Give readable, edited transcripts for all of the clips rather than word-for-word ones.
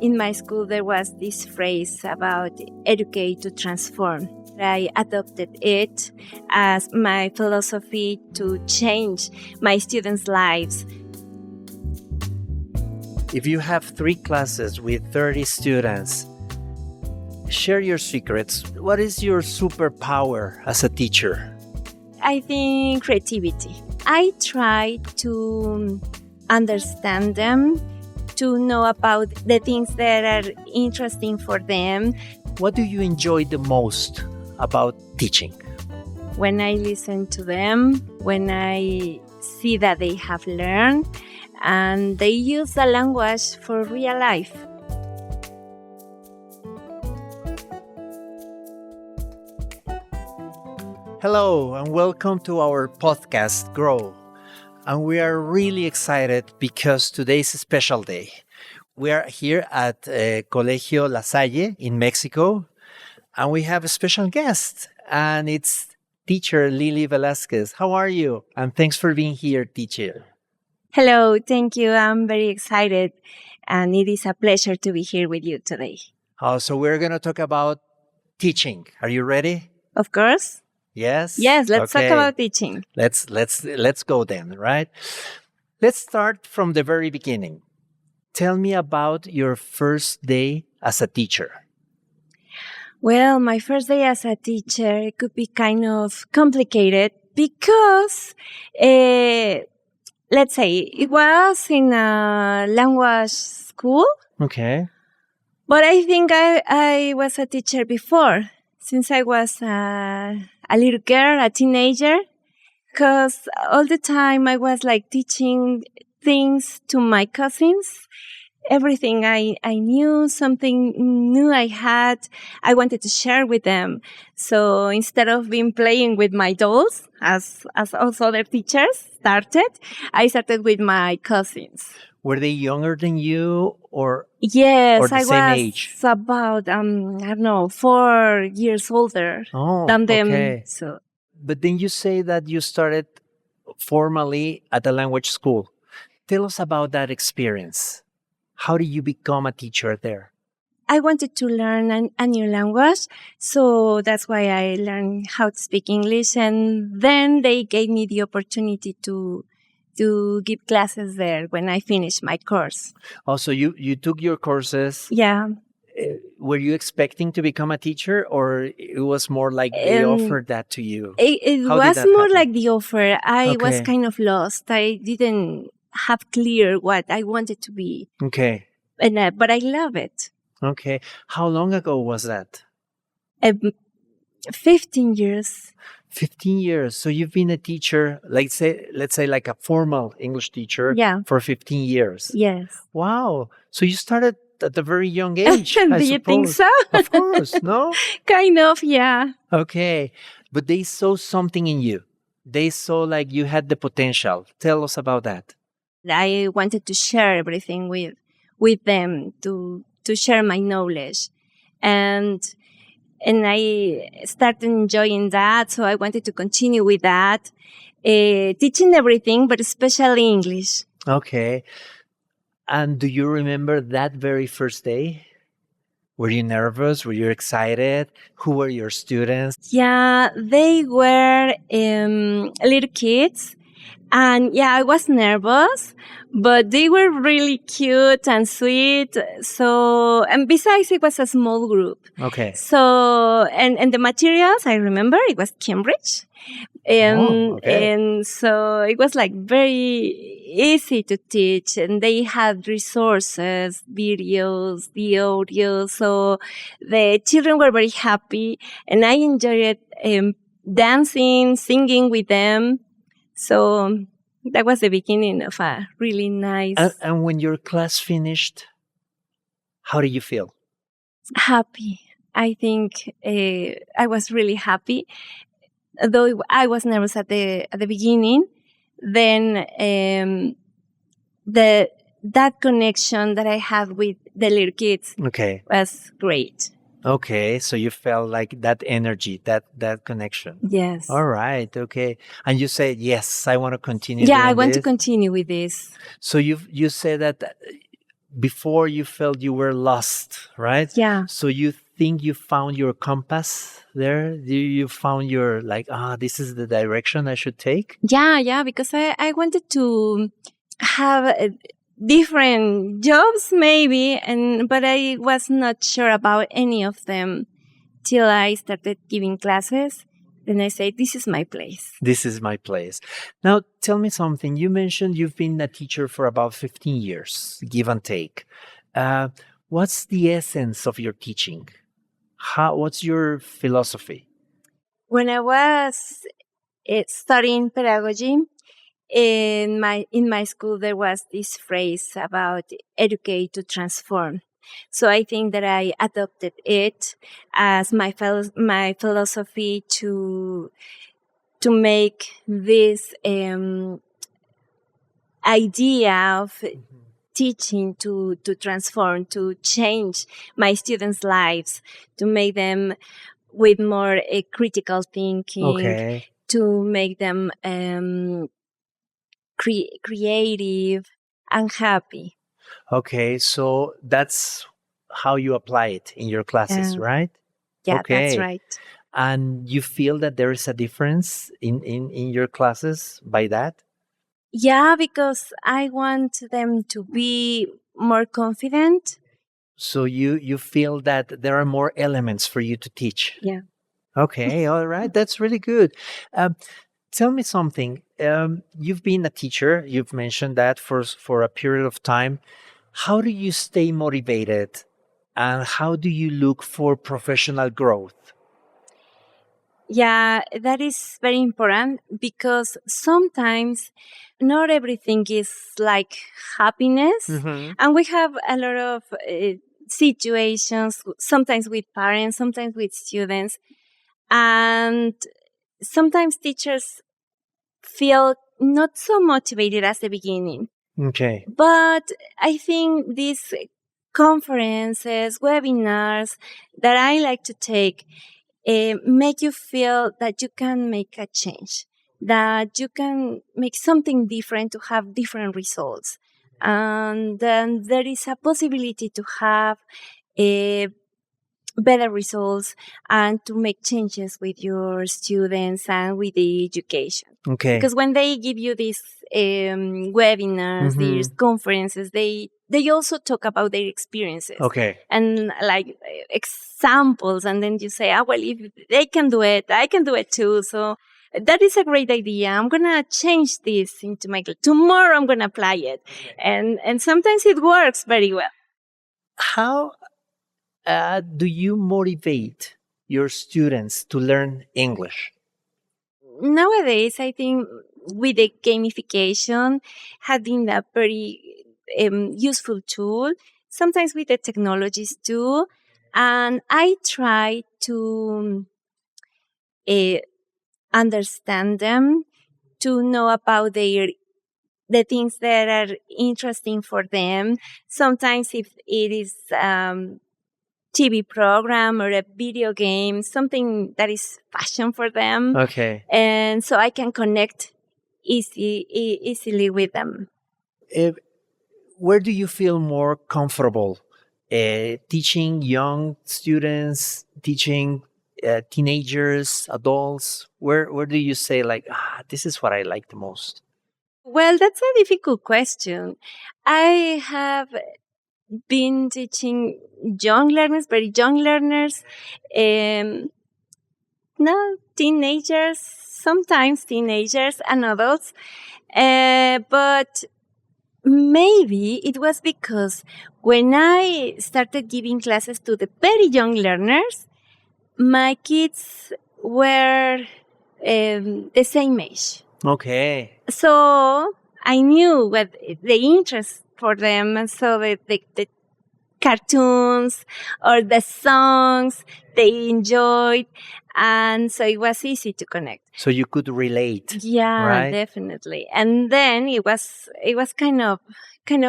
in my school, there was this phrase about educate to transform. I adopted it as my philosophy to change my students' lives. If you have 3 classes with 30 students, share your secrets. What is your superpower as a teacher? I think creativity. I try to understand them, to know about the things that are interesting for them. What do you enjoy the most about teaching? When I listen to them, when I see that they have learned, and they use the language for real life. Hello and welcome to our podcast, Grow. And we are really excited because today is a special day. We are here at Colegio La Salle in Mexico, and we have a special guest, and it's teacher Lilian Velázquez. How are you? And thanks for being here, teacher. Hello, thank you. I'm very excited, and it is a pleasure to be here with you today. So we're going to talk about teaching. Are you ready? Of course. Yes? Yes, let's talk about teaching. Let's go then, right? Let's start from the very beginning. Tell me about your first day as a teacher. Well, my first day as a teacher, it could be kind of complicated because, let's say, it was in a language school. Okay. But I think I was a teacher before, since I was a little girl, a teenager, because all the time I was like teaching things to my cousins. Everything I knew, something new I had, I wanted to share with them. So instead of being playing with my dolls, as also other teachers started, I started with my cousins. Were they younger than you or Yes, the same age? About, I don't know, 4 years older than them. Okay. So. But then you say that you started formally at a language school. Tell us about that experience. How did you become a teacher there? I wanted to learn a new language, so that's why I learned how to speak English. And then they gave me the opportunity to give classes there when I finished my course. Oh, so you took your courses. Yeah. Were you expecting to become a teacher, or it was more like they offered that to you? It was more like the offer. I was kind of lost. I didn't have clear what I wanted to be. Okay. And but I love it. Okay. How long ago was that? 15 years. 15 years. So you've been a teacher, let's say like a formal English teacher for 15 years. Yes. Wow. So you started at a very young age. Do you think so? Of course, no? Kind of, yeah. Okay. But they saw something in you. They saw like you had the potential. Tell us about that. I wanted to share everything with them, to share my knowledge. And I started enjoying that, so I wanted to continue with that, teaching everything, but especially English. Okay. And do you remember that very first day? Were you nervous? Were you excited? Who were your students? Yeah, they were little kids. And yeah, I was nervous, but they were really cute and sweet. So, and besides, it was a small group. Okay. So, and the materials, I remember, it was Cambridge. And so it was like very easy to teach, and they had resources, videos, the audio. So the children were very happy, and I enjoyed dancing, singing with them. So that was the beginning of a really nice... And when your class finished, how did you feel? Happy. I think I was really happy. Though I was nervous at the beginning, then that connection that I had with the little kids was great. Okay, so you felt like that energy, that connection. Yes. All right, okay. And you said, yes, I want to continue I want to continue with this. So you said that before you felt you were lost, right? Yeah. So you think you found your compass there? You found your like, this is the direction I should take? Yeah, because I wanted to have different jobs maybe, but I was not sure about any of them till I started giving classes. Then I say, this is my place. This is my place. Now, tell me something. You mentioned you've been a teacher for about 15 years, give and take. What's the essence of your teaching? What's your philosophy? When I was studying pedagogy, in my school there was this phrase about educate to transform. So I think that I adopted it as my philosophy to make this idea of teaching to transform, to change my students' lives, to make them with more critical thinking, Okay. to make them creative and happy. Okay, so that's how you apply it in your classes, right? Yeah, Okay. that's right. And you feel that there is a difference in your classes by that? Yeah, because I want them to be more confident. So you feel that there are more elements for you to teach? Yeah. Okay, all right. That's really good. Tell me something. You've been a teacher. You've mentioned that for a period of time. How do you stay motivated, and how do you look for professional growth? Yeah, that is very important because sometimes not everything is like happiness. Mm-hmm. And we have a lot of situations, sometimes with parents, sometimes with students. And sometimes teachers feel not so motivated at the beginning. Okay. But I think these conferences, webinars that I like to take make you feel that you can make a change, that you can make something different to have different results. And then there is a possibility to have better results and to make changes with your students and with the education. Okay. Because when they give you these webinars, these conferences, they also talk about their experiences. Okay. And like examples, and then you say, well, if they can do it, I can do it too. So that is a great idea. I'm gonna change this into my tomorrow. I'm gonna apply it, and sometimes it works very well. How do you motivate your students to learn English? Nowadays, I think with the gamification has been a very useful tool, sometimes with the technologies too. And I try to understand them, to know about the things that are interesting for them. Sometimes if it is TV program or a video game, something that is passion for them. Okay. And so I can connect easily with them. Where do you feel more comfortable? Teaching young students, teaching teenagers, adults? Where do you say like, this is what I like the most? Well, that's a difficult question. I have been teaching young learners, very young learners, no, teenagers, sometimes teenagers and adults. But maybe it was because when I started giving classes to the very young learners, my kids were the same age. Okay. So I knew what the interest for them, and so the cartoons or the songs they enjoyed, and so it was easy to connect. So you could relate. Yeah, right? Definitely. And then it was kind of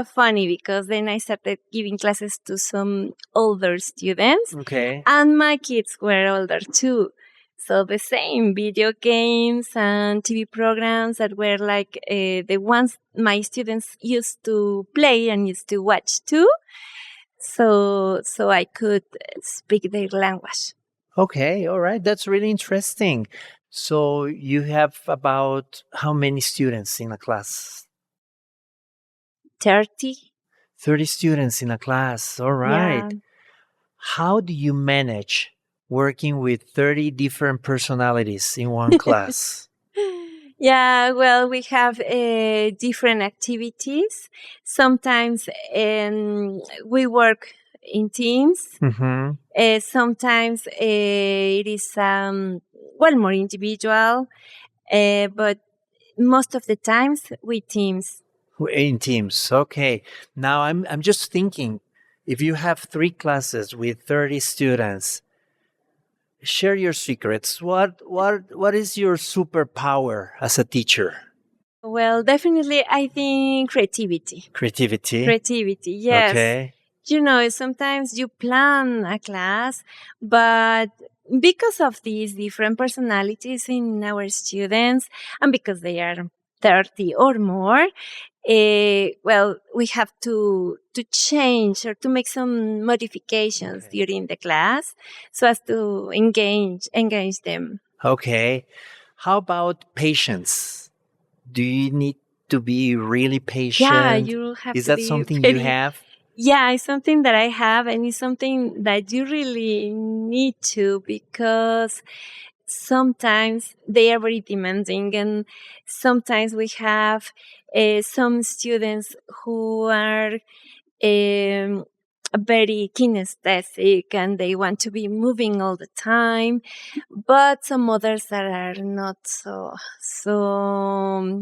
funny because then I started giving classes to some older students. Okay. And my kids were older too. So the same video games and TV programs that were like the ones my students used to play and used to watch too. So I could speak their language. Okay, all right. That's really interesting. So you have about how many students in a class? 30. 30 students in a class. All Yeah. right. How do you manage working with 30 different personalities in one class? Yeah, well, we have different activities. Sometimes we work in teams. Mm-hmm. Sometimes it is well, more individual, but most of the times with teams. In teams. Okay. Now I'm just thinking, if you have 3 classes with 30 students, share your secrets. What is your superpower as a teacher? Well, definitely, I think creativity. Creativity. Creativity, yes. Okay. You know, sometimes you plan a class, but because of these different personalities in our students, and because they are 30 or more, well, we have to change or to make some modifications during the class so as to engage them. Okay. How about patience? Do you need to be really patient? Yeah, you have Is to that be something you very. have? Yeah, it's something that I have, and it's something that you really need to, because sometimes they are very demanding, and sometimes we have some students who are very kinesthetic and they want to be moving all the time, but some others that are not so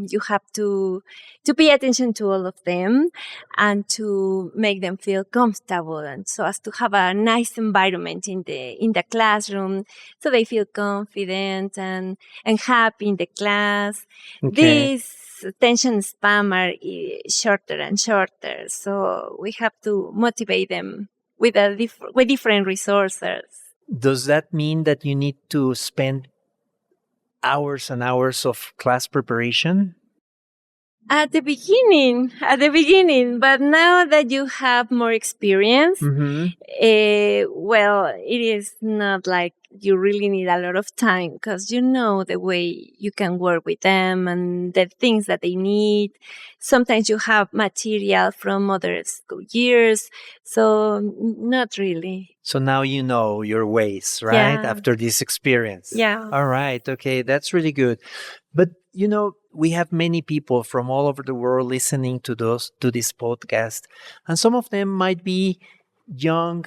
you have to pay attention to all of them and to make them feel comfortable, and so as to have a nice environment in the classroom so they feel confident and happy in the class. Okay. These attention span are shorter and shorter, so we have to motivate them with with different resources. Does that mean that you need to spend hours and hours of class preparation? At the beginning, but now that you have more experience, Mm-hmm. well, it is not like you really need a lot of time, because you know the way you can work with them and the things that they need. Sometimes you have material from other school years, so not really. So now you know your ways, right? Yeah. After this experience. Yeah. All right. Okay. That's really good. But we have many people from all over the world listening to this podcast, and some of them might be young,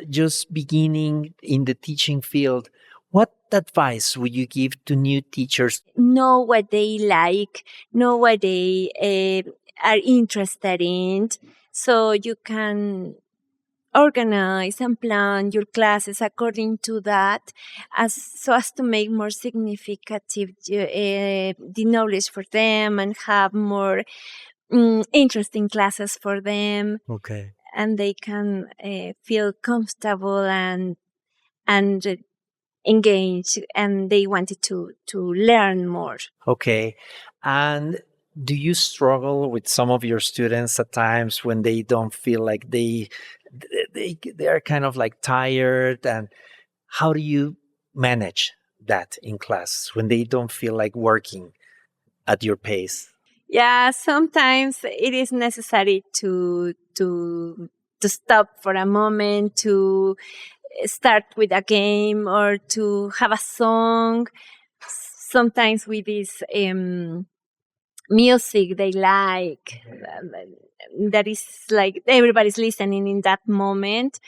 just beginning in the teaching field. What advice would you give to new teachers? Know what they like, know what they are interested in, so you can organize and plan your classes according to that, as so as to make more significant the knowledge for them and have more interesting classes for them, Okay. and they can feel comfortable and engage, and they wanted to learn more. Okay. And do you struggle with some of your students at times when they don't feel like they are kind of like tired, and how do you manage that in class when they don't feel like working at your pace? Yeah, sometimes it is necessary to stop for a moment, to start with a game or to have a song. Sometimes with this music they like, that is like everybody's listening in that moment,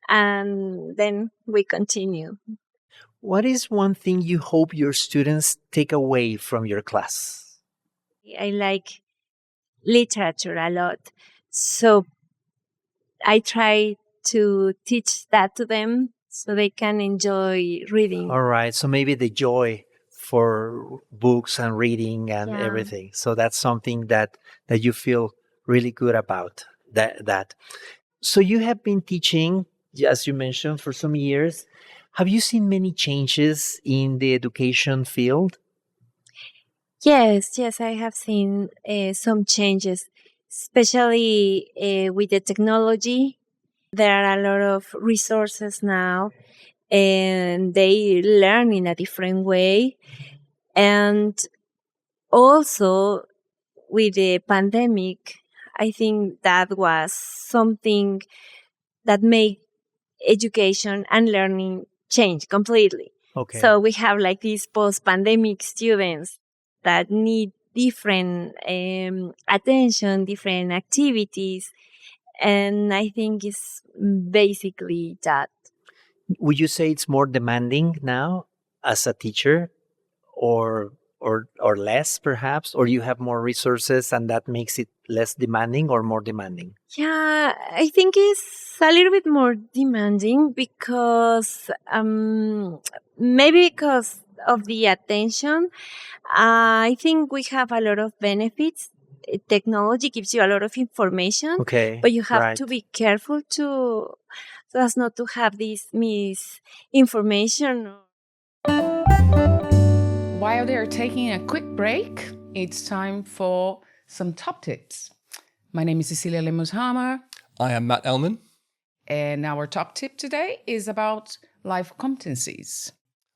and then we continue. What is one thing you hope your students take away from your class? I like literature a lot, so I try to teach that to them so they can enjoy reading. All right. So maybe the joy for books and reading and Yeah. everything. So that's something that you feel really good about that. So you have been teaching, as you mentioned, for some years. Have you seen many changes in the education field? Yes, I have seen some changes, especially with the technology. There are a lot of resources now, and they learn in a different way. And also, with the pandemic, I think that was something that made education and learning change completely. Okay. So we have like these post-pandemic students that need different attention, different activities, and I think it's basically that. Would you say it's more demanding now as a teacher, or less perhaps, or you have more resources and that makes it less demanding or more demanding? Yeah, I think it's a little bit more demanding because maybe because of the attention. I think we have a lot of benefits. Technology gives you a lot of information, Okay, but you have right. to be careful to so as not to have this misinformation. While they're taking a quick break, it's time for some top tips. My name is Cecília Lemos. I am Matt Ellman. And our top tip today is about life competencies.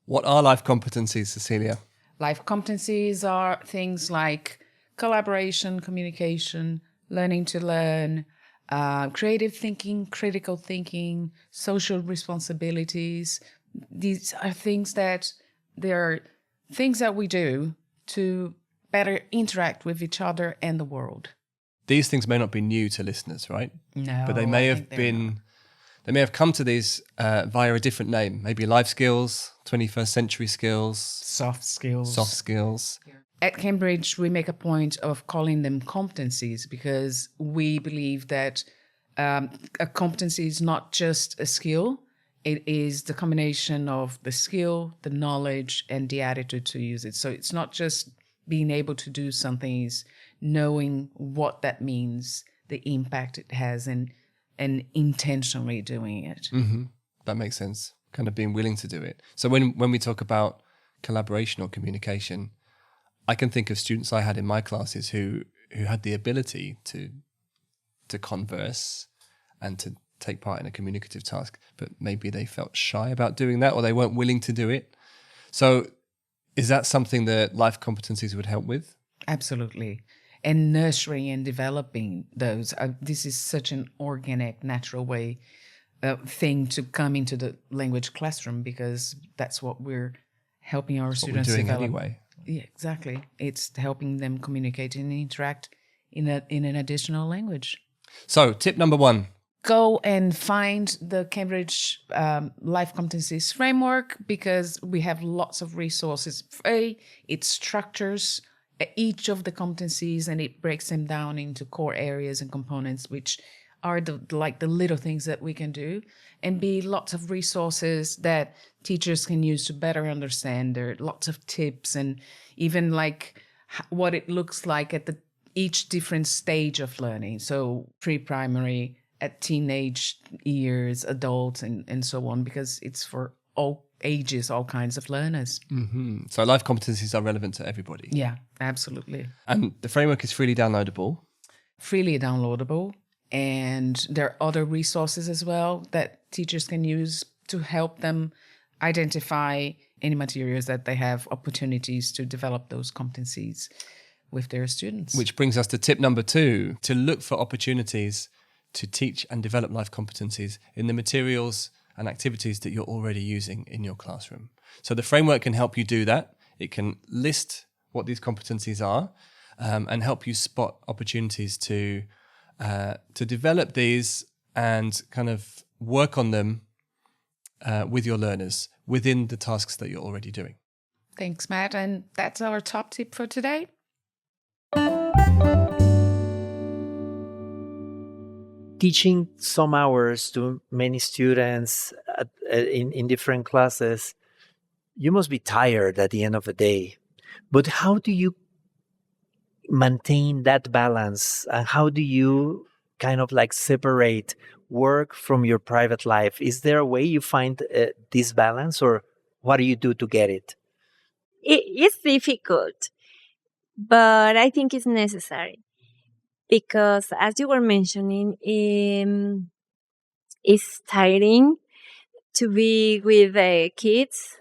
What are life competencies, Cecília? Life competencies are things like collaboration, communication, learning to learn, creative thinking, critical thinking, social responsibilities. These are things that we do to better interact with each other and the world. These things may not be new to listeners, right? No, but they may have come to these via a different name, maybe life skills, 21st century skills, soft skills. At Cambridge, we make a point of calling them competencies because we believe that a competency is not just a skill. It is the combination of the skill, the knowledge, and the attitude to use it. So it's not just being able to do something, it's knowing what that means, the impact it has, and intentionally doing it. Mm-hmm. That makes sense. Kind of being willing to do it. So when we talk about collaboration or communication, I can think of students I had in my classes who had the ability to converse and to take part in a communicative task, but maybe they felt shy about doing that or they weren't willing to do it. So is that something that life competencies would help with? Absolutely. And nurturing and developing those. This is such an organic, natural way thing to come into the language classroom because that's what we're helping our students doing develop. Anyway. Yeah, exactly. It's helping them communicate and interact in an additional language. So tip number 1. Go and find the Cambridge Life Competencies Framework because we have lots of resources. It structures each of the competencies and it breaks them down into core areas and components, which are the little things that we can do, and B, lots of resources that teachers can use to better understand. There are lots of tips and even like what it looks like at each different stage of learning. So pre-primary, at teenage years, adults, and so on, because it's for all ages, all kinds of learners. Mm-hmm. So life competencies are relevant to everybody. Yeah, absolutely. And the framework is freely downloadable. Freely downloadable. And there are other resources as well that teachers can use to help them identify any materials that they have opportunities to develop those competencies with their students. Which brings us to tip number 2, to look for opportunities to teach and develop life competencies in the materials and activities that you're already using in your classroom. So the framework can help you do that. It can list what these competencies are and help you spot opportunities to develop these and kind of work on them with your learners within the tasks that you're already doing. Thanks, Matt. And that's our top tip for today. Teaching some hours to many students in different classes, you must be tired at the end of the day. But how do you maintain that balance? And how do you kind of like separate work from your private life? Is there a way you find this balance, or what do you do to get it? It's difficult, but I think it's necessary because, as you were mentioning, it's tiring to be with the kids,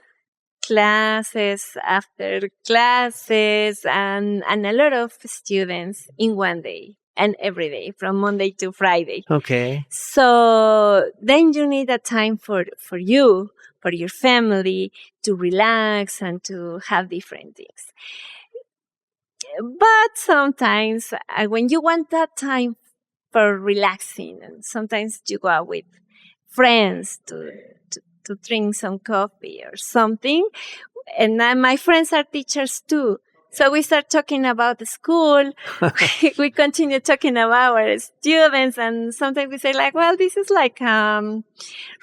classes after classes, and a lot of students in one day and every day from Monday to Friday. Okay. So then you need a time for you, for your family, to relax and to have different things. But sometimes when you want that time for relaxing, and sometimes you go out with friends to drink some coffee or something. And my friends are teachers too. So we start talking about the school. We continue talking about our students. And sometimes we say like, well, this is like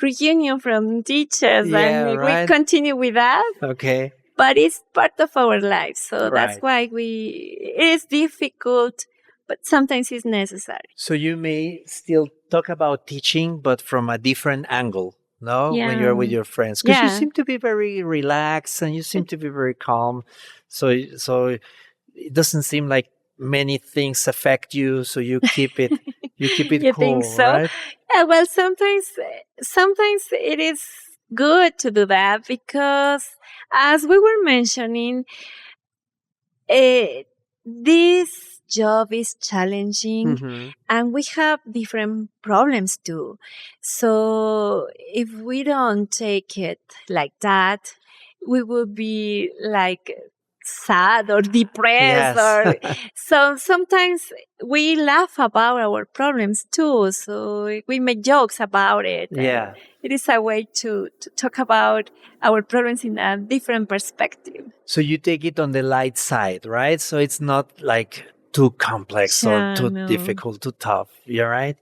reunion from teachers. Yeah, and right. we continue with that. Okay. But it's part of our life. So that's Right. why it is difficult, but sometimes it's necessary. So you may still talk about teaching, but from a different angle, no? When you're with your friends, because you Yeah. seem to be very relaxed and you seem to be very calm. So it doesn't seem like many things affect you. So you keep it You cool, think so? right? Yeah, well, sometimes it is good to do that because, as we were mentioning, this job is challenging Mm-hmm. and we have different problems too. So if we don't take it like that, we will be like sad or depressed. Yes. Or so sometimes we laugh about our problems too. So we make jokes about it. And Yeah. it is a way to talk about our problems in a different perspective. So you take it on the light side, right? So it's not like too complex or Yeah, too no. difficult, too tough. You're right.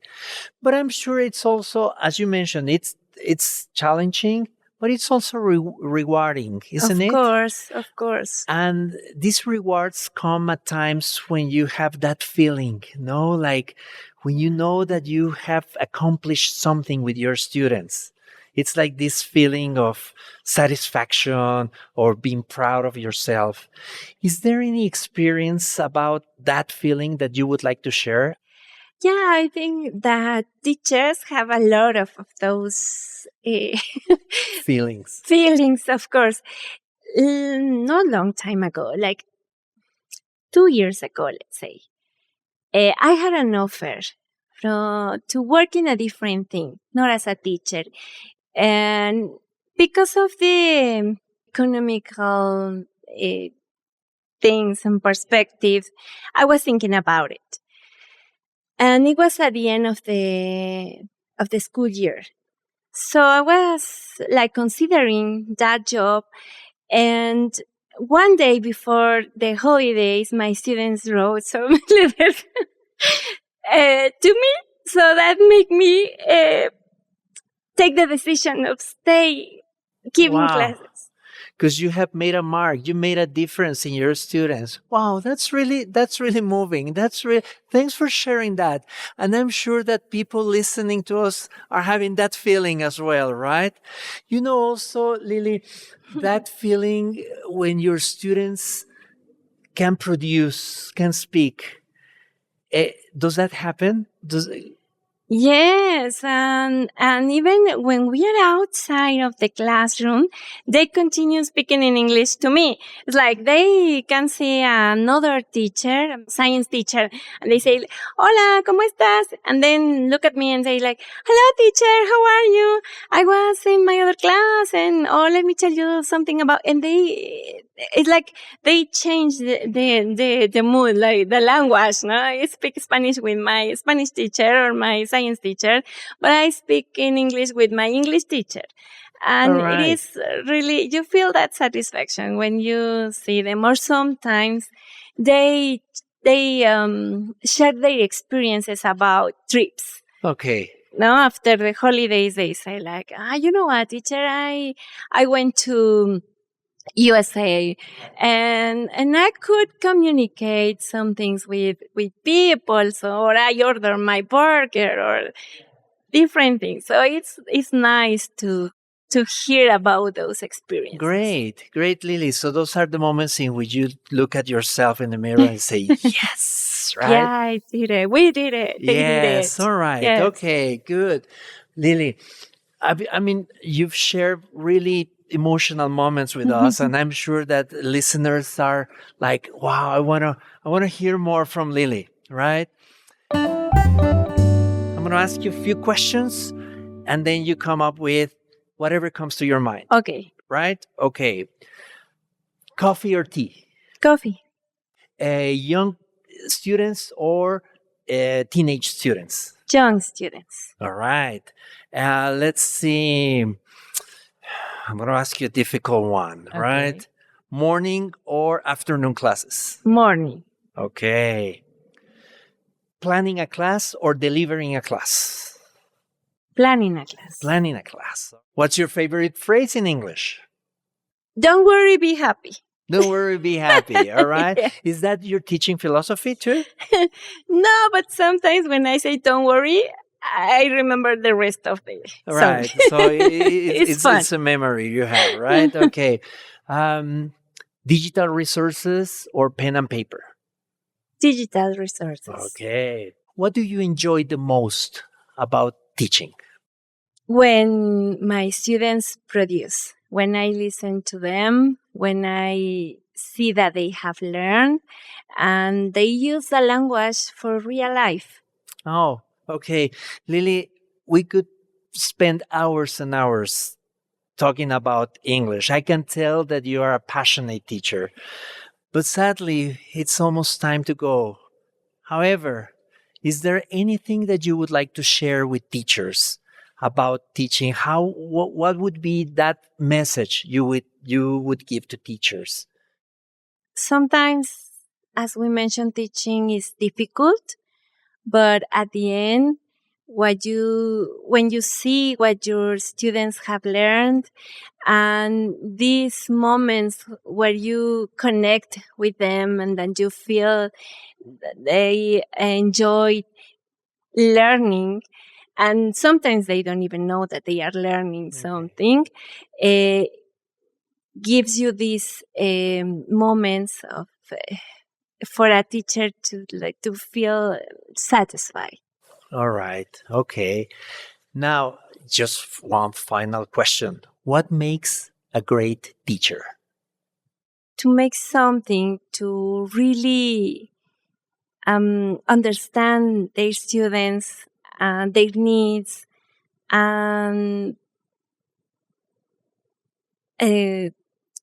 But I'm sure it's also, as you mentioned, it's challenging, but it's also rewarding, isn't it? Of course. And these rewards come at times when you have that feeling, no? Like when you know that you have accomplished something with your students. It's like this feeling of satisfaction or being proud of yourself. Is there any experience about that feeling that you would like to share? Yeah, I think that teachers have a lot of those Feelings. feelings, of course. Not a long time ago, like 2 years ago, let's say, I had an offer to work in a different thing, not as a teacher. And because of the economical things and perspectives, I was thinking about it. And it was at the end of the school year. So I was like considering that job. And one day before the holidays, my students wrote some letters to me. So that made me take the decision of stay giving classes. Because you have made a mark, you made a difference in your students. Wow, that's really moving. Thanks for sharing that. And I'm sure that people listening to us are having that feeling as well, right? You know, also, Lili, that feeling when your students can produce, can speak. Does that happen? Yes, and even when we are outside of the classroom, they continue speaking in English to me. It's like they can see another teacher, science teacher, and they say, "Hola, ¿cómo estás?" And then look at me and say like, "Hello, teacher, how are you? I was in my other class, and let me tell you something about." And it's like they change the mood, like the language. No, I speak Spanish with my Spanish teacher or my science teacher, but I speak in English with my English teacher. And Right. it is really, you feel that satisfaction when you see them. Or sometimes they share their experiences about trips. Okay. No, after the holidays, they say like, you know what, teacher, I went to USA, and I could communicate some things with people. So, or I order my burger or different things. So it's nice to hear about those experiences. Great, Lili. So those are the moments in which you look at yourself in the mirror and say, yes, right? Yeah, I did it. We did it. They did Yes, it. all right. Yes. Okay, good. Lili, I mean, you've shared really emotional moments with us, and I'm sure that listeners are like, wow, I wanna hear more from Lili, right? I'm gonna ask you a few questions, and then you come up with whatever comes to your mind. Okay. Right? Okay. Coffee or tea? Coffee. Young students or teenage students? Young students. All right. Let's see. I'm going to ask you a difficult one, right? Morning or afternoon classes? Morning. Okay. Planning a class or delivering a class? Planning a class. Planning a class. What's your favorite phrase in English? Don't worry, be happy. Don't worry, be happy. All right. Yeah. Is that your teaching philosophy too? No, but sometimes when I say don't worry, I remember the rest of the song. Right. So It's fun. it's a memory you have, right? Okay. Digital resources or pen and paper? Digital resources. Okay. What do you enjoy the most about teaching? When my students produce, when I listen to them, when I see that they have learned and they use the language for real life. Oh, okay. Lili, we could spend hours and hours talking about English. I can tell that you are a passionate teacher, but sadly, it's almost time to go. However, is there anything that you would like to share with teachers about teaching? What would be that message you would give to teachers? Sometimes, as we mentioned, teaching is difficult, but at the end, when you see what your students have learned and these moments where you connect with them and then you feel that they enjoy learning, and sometimes they don't even know that they are learning something, gives you these moments of for a teacher to feel satisfied. All right. Okay. Now, just one final question. What makes a great teacher? To make something to really understand their students and their needs and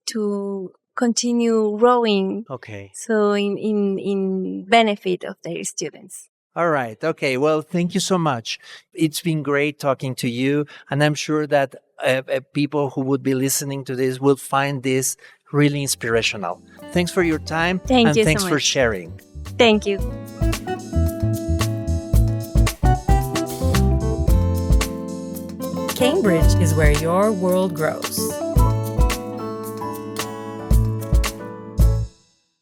to continue growing. Okay. So in benefit of their students. All right. Okay. Well, thank you so much. It's been great talking to you. And I'm sure that people who would be listening to this will find this really inspirational. Thanks for your time. Thank you so thanks for much. sharing. Thank you. Cambridge is where your world grows.